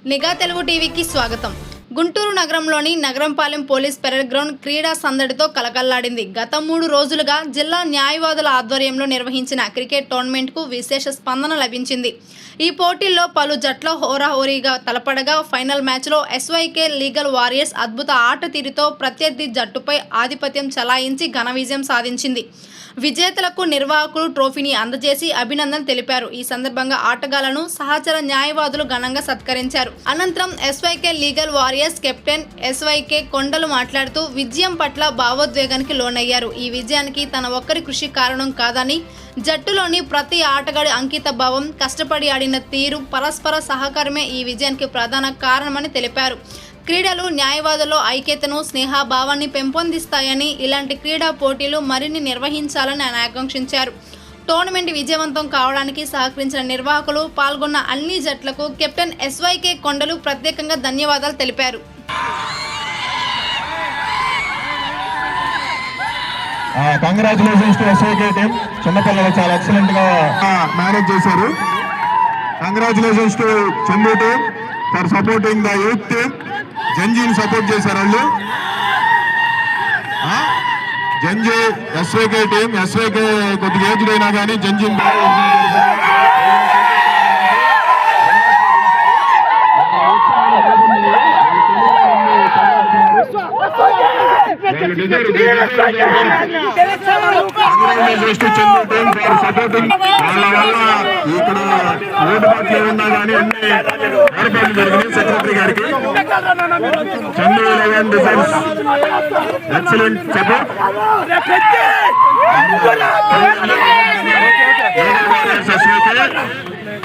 నిఘా తెలుగు టీవీకి స్వాగతం. గుంటూరు నగరంలోని నగరంపాలెం పోలీస్ పెరేడ్ గ్రౌండ్ క్రీడా సందడితో కలకల్లాడింది. గత 3 రోజులుగా జిల్లా న్యాయవాదుల ఆధ్వర్యంలో నిర్వహించిన క్రికెట్ టోర్నమెంట్కు విశేష స్పందన లభించింది. ఈ పోటీల్లో పలు జట్ల హోరాహోరీగా తలపడగా ఫైనల్ మ్యాచ్లో ఎస్వైకే లీగల్ వారియర్స్ అద్భుత ఆట తీరుతో ప్రత్యర్థి జట్టుపై ఆధిపత్యం చెలాయించి ఘన విజయం సాధించింది. విజేతలకు నిర్వాహకులు ట్రోఫీని అందజేసి అభినందన తెలిపారు. ఈ సందర్భంగా ఆటగాళ్లను సహచర న్యాయవాదులు ఘనంగా సత్కరించారు. అనంతరం ఎస్వైకే లీగల్ వారియర్స్ కెప్టెన్ ఎస్వైకే కొండలు మాట్లాడుతూ విజయం పట్ల భావోద్వేగానికి లోనయ్యారు. ఈ విజయానికి తన ఒక్కరి కృషి కారణం కాదని, జట్టులోని ప్రతి ఆటగాడి అంకిత భావం, కష్టపడి ఆడిన తీరు, పరస్పర సహకారమే ఈ విజయానికి ప్రధాన కారణమని తెలిపారు. క్రీడలు న్యాయవాదుల్లో ఐక్యతను, స్నేహభావాన్ని పెంపొందిస్తాయని, ఇలాంటి క్రీడా పోటీలు మరిన్ని నిర్వహించాలని ఆయన ఆకాంక్షించారు. టోర్నమెంట్ విజయవంతం కావడానికి సహకరించిన నిర్వాహకులు, పాల్గొన్న అన్ని జట్లకు కెప్టెన్ ఎస్వైకే కొండలు ప్రత్యేకంగా ధన్యవాదాలు తెలిపారు. Congratulations to SYK team. చిన్నపిల్లలు చాలా ఎక్సలెంట్ గా మేనేజ్ చేశారు. Congratulations to Chandu team for supporting the youth team. జంజీని సపోర్ట్ చేశారు వాళ్ళు. జంజీ ఎస్వైకే టీం, ఎస్వైకే కొద్దిగా ఏజ్డ్ అయినా కానీ జంజీ ఇక్కడ ఓటుబాట్లు ఉన్నా కానీ అన్ని ఏర్పాట్లు జరిగినాయి. సెక్రటరీ గారికి చందు 11 డిఫెన్స్ ఎక్సలెంట్ సపోర్ట్.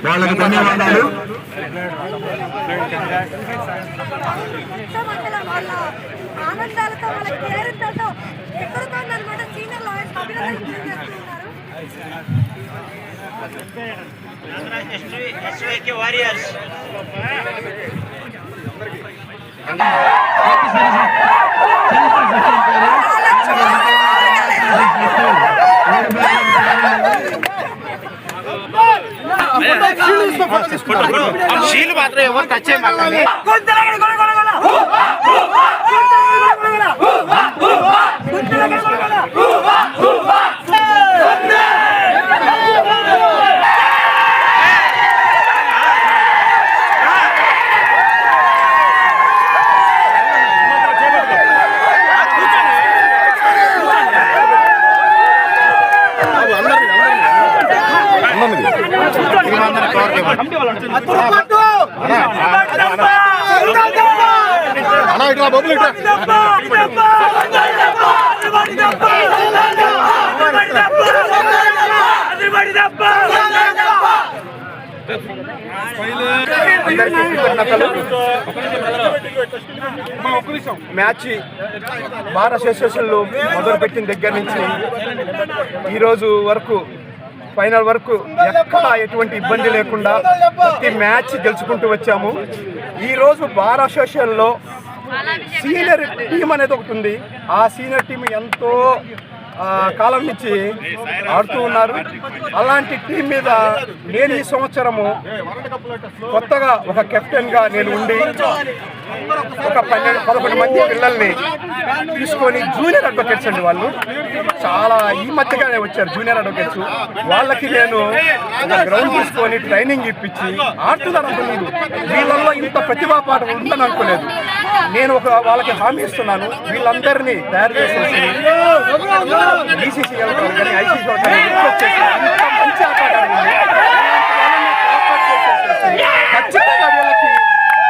వాళ్ళకి ధన్యవాదాలు. ఆనందాలతో వాళ్ళ కేరింతలతో ఎక్కడుతుందన్నమాట సీనియర్ లాయర్స్ ఎస్వైకే వారియర్స్ షీలు మాత్రం ఎవరు టచ్ చేయమాకండి. మ్యాచ్ బార్ అసోసియేషన్లు మొదలుపెట్టిన దగ్గర నుంచి ఈరోజు వరకు ఫైనల్ వరకు ఎక్కడ ఎటువంటి ఇబ్బంది లేకుండా ప్రతి మ్యాచ్ గెలుచుకుంటూ వచ్చాము. ఈరోజు బార్ అసోసియేషన్లో సీనియర్ టీం అనేది ఒకటి ఉంది. ఆ సీనియర్ టీం ఎంతో కాలం నుంచి ఆడుతూ ఉన్నారు. అలాంటి టీం మీద నేను ఈ సంవత్సరము కొత్తగా ఒక కెప్టెన్గా నేను ఉండి ఒక 11 మంది పిల్లల్ని తీసుకొని జూనియర్ అడ్వకేట్స్ అండి, వాళ్ళు చాలా ఈ మధ్యగానే వచ్చారు జూనియర్ అడ్వకేట్స్. వాళ్ళకి నేను ఒక గ్రౌండ్ తీసుకొని ట్రైనింగ్ ఇప్పించి ఆడుతున్నారు. అనుకోలేదు వీళ్ళల్లో ఇంత ప్రతిభా పాఠం ఉందని అనుకోలేదు. నేను వాళ్ళకి హామీ ఇస్తున్నాను, వీళ్ళందరినీ తయారు చేసేసి బీసీసీ కానీ ఐసీసీ మంచి ఖచ్చితంగా వీళ్ళకి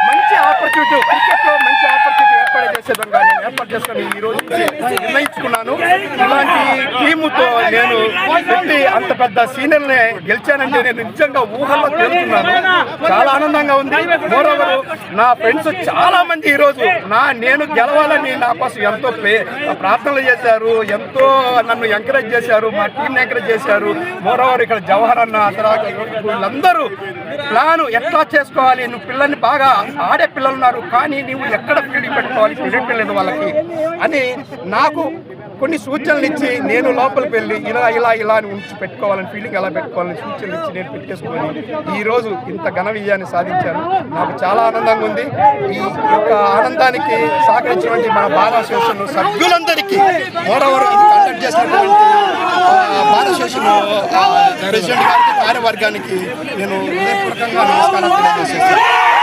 మంచి ఆపర్చునిటీ, క్రికెట్లో మంచి ఆపర్చునిటీ ఏర్పాటు చేసే విధంగా నేను ఏర్పాటు చేసుకొని ఈరోజు నిర్ణయించుకున్నాను. ఇలాంటి టీముతో నేను పెట్టి అంత పెద్ద సీనియర్ని గెలిచానంటే నేను నిజంగా ఊహల్లో తేలుతున్నాను. చాలా ఆనందంగా ఉంది. మోరోవర్ నా ఫ్రెండ్స్ చాలా మంది ఈరోజు నేను గెలవాలని నా కోసం ఎంతో ప్రార్థనలు చేశారు, ఎంతో నన్ను ఎంకరేజ్ చేశారు, మా టీంని ఎంకరేజ్ చేశారు. మోరోవర్ ఇక్కడ జవహర్ అన్న తర్వాత వీళ్ళందరూ ప్లాను ఎట్లా చేసుకోవాలి, నువ్వు పిల్లల్ని బాగా ఆడే పిల్లలు ఉన్నారు కానీ నువ్వు ఎక్కడ ఫీల్డింగ్ పెట్టుకోవాలి తెలియట్లేదు వాళ్ళకి అని నాకు కొన్ని సూచనలు ఇచ్చి నేను లోపలికి వెళ్ళి ఇలా అని ఉంచి పెట్టుకోవాలని ఫీలింగ్ ఎలా పెట్టుకోవాలని సూచనలు ఇచ్చి నేను పెట్టేసుకొని ఈరోజు ఇంత ఘన విజయాన్ని సాధించాను. నాకు చాలా ఆనందంగా ఉంది. ఈ యొక్క ఆనందానికి సహకరించినటువంటి మన బార్ అసోసియేషన్ సభ్యులందరికీ మోరవర్ కండక్ట్ చేసినటువంటి బార్ అసోసియేషన్ ప్రెసిడెంట్ గారికి కార్యవర్గానికి నేను హృదయపూర్వకంగా నమస్కారం తెలియజేసేస్తాను.